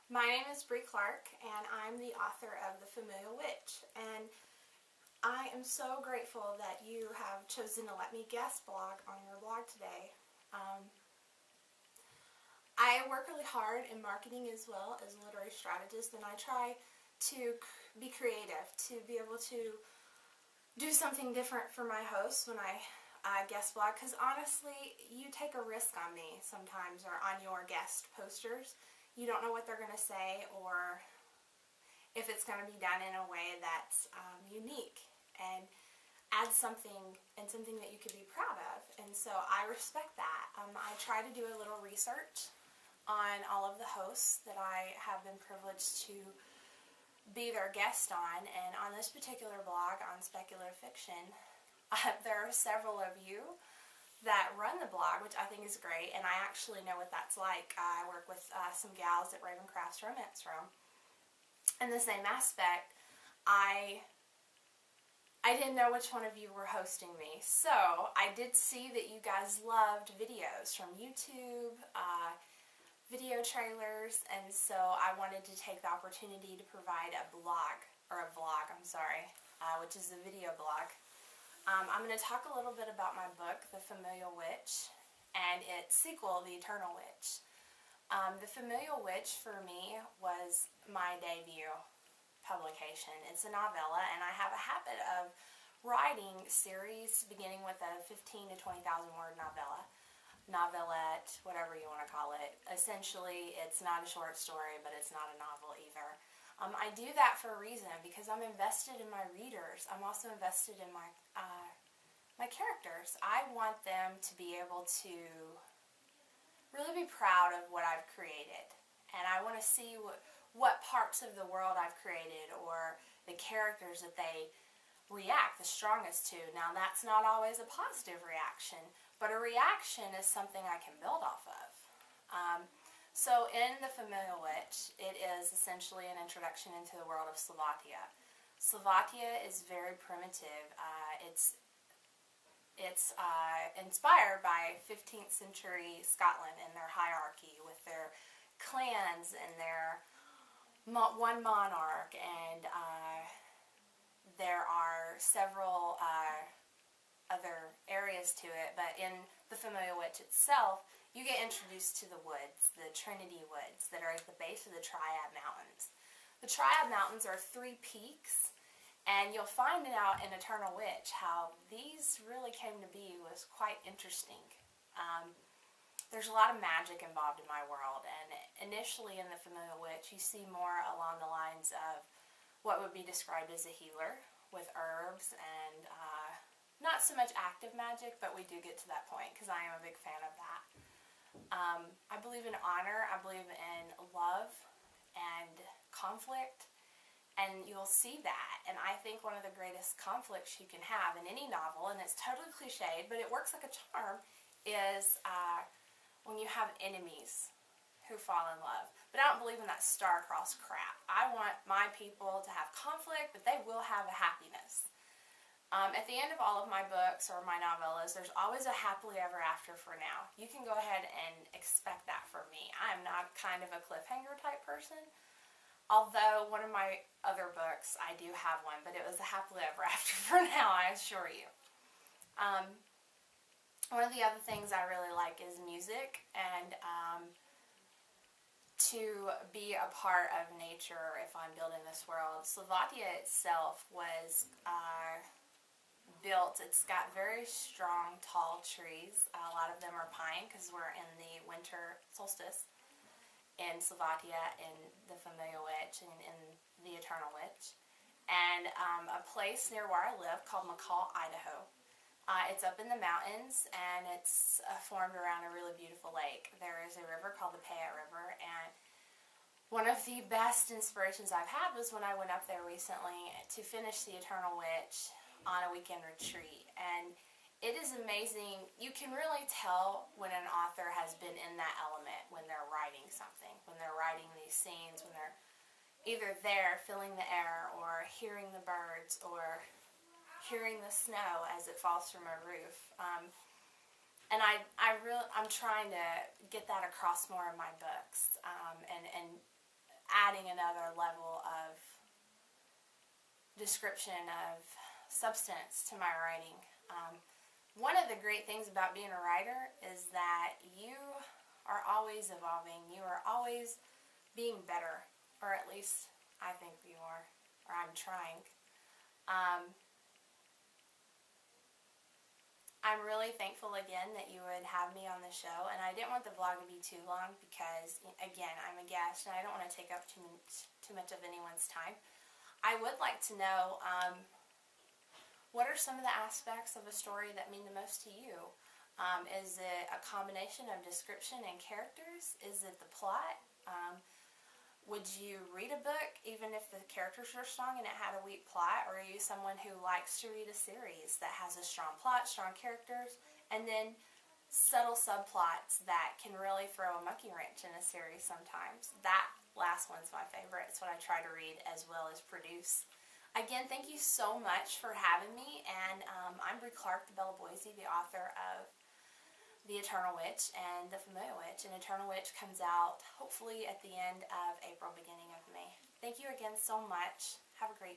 My name is Bree Clark, and I'm the author of The Familial Witch. And I am so grateful that you have chosen to let me guest blog on your blog today. I work really hard in marketing as well as a literary strategist, and I try to be creative, to be able to do something different for my hosts when I guest blog, because honestly, you take a risk on me sometimes, or on your guest posters. You don't know what they're going to say, or if it's going to be done in a way that's unique and add something, and something that you could be proud of. And so I respect that. I try to do a little research on all of the hosts that I have been privileged to be their guest on, and on this particular blog on speculative fiction, there are several of you that run the blog, which I think is great, and I actually know what that's like. I work with some gals at Ravencraft's Romance Room. In the same aspect, I didn't know which one of you were hosting me, so I did see that you guys loved videos from YouTube, video trailers, and so I wanted to take the opportunity to provide a vlog, which is a video blog. I'm going to talk a little bit about my book, The Familial Witch, and its sequel, The Eternal Witch. The Familial Witch, for me, was my debut publication. It's a novella, and I have a habit of writing series beginning with a 15 to 20,000 word novelette, whatever you want to call it. Essentially, it's not a short story, but it's not a novel either. I do that for a reason, because I'm invested in my readers. I'm also invested in my my characters. I want them to be able to really be proud of what I've created, and I want to see what parts of the world I've created, or the characters that they react the strongest to. Now, that's not always a positive reaction, but a reaction is something I can build off of. So in The Familial Witch, it is essentially an introduction into the world of Slovakia. Slovakia is very primitive. It's inspired by 15th century Scotland and their hierarchy with their clans and their one monarch, and there are several other areas to it, but in The Familial Witch itself, you get introduced to the woods, the Trinity Woods, that are at the base of the Triad Mountains. The Triad Mountains are 3 peaks, and you'll find out in Eternal Witch how these really came to be was quite interesting. There's a lot of magic involved in my world, and initially in The Familial Witch, you see more along the lines of what would be described as a healer, with herbs and not so much active magic, but we do get to that point because I am a big fan of that. I believe in honor, I believe in love and conflict, and you'll see that. And I think one of the greatest conflicts you can have in any novel, and it's totally cliched, but it works like a charm, is when you have enemies who fall in love. But I don't believe in that star-crossed crap. I want my people to have conflict, but they will have a happiness. At the end of all of my books or my novellas, there's always a happily ever after for now. You can go ahead and expect that from me. I am not kind of a cliffhanger type person. Although one of my other books, I do have one, but it was a happily ever after for now, I assure you. One of the other things I really like is music, and to be a part of nature if I'm building this world. Slovakia itself was built, it's got very strong, tall trees. A lot of them are pine because we're in the winter solstice in Slovakia, in The Familial Witch, and in The Eternal Witch. And a place near where I live called McCall, Idaho. It's up in the mountains, and it's formed around a really beautiful lake. There is a river called the Payette River, and one of the best inspirations I've had was when I went up there recently to finish The Eternal Witch on a weekend retreat. And it is amazing. You can really tell when an author has been in that element when they're writing something, when they're writing these scenes, when they're either there feeling the air, or hearing the birds, or hearing the snow as it falls from a roof. And I'm trying to get that across more in my books, and adding another level of description, of substance to my writing. One of the great things about being a writer is that you are always evolving. You are always being better, or at least I think you are, or I'm trying. I'm really thankful again that you would have me on the show, and I didn't want the vlog to be too long because, again, I'm a guest and I don't want to take up too much of anyone's time. I would like to know, what are some of the aspects of a story that mean the most to you? Is it a combination of description and characters? Is it the plot? Would you read a book even if the characters are strong and it had a weak plot? Or are you someone who likes to read a series that has a strong plot, strong characters, and then subtle subplots that can really throw a monkey wrench in a series sometimes? That last one's my favorite. It's what I try to read as well as produce. Again, thank you so much for having me, and I'm Bree Clark, the Belle of Boise, the author of The Eternal Witch and The Familiar Witch, and Eternal Witch comes out hopefully at the end of April, beginning of May. Thank you again so much. Have a great day.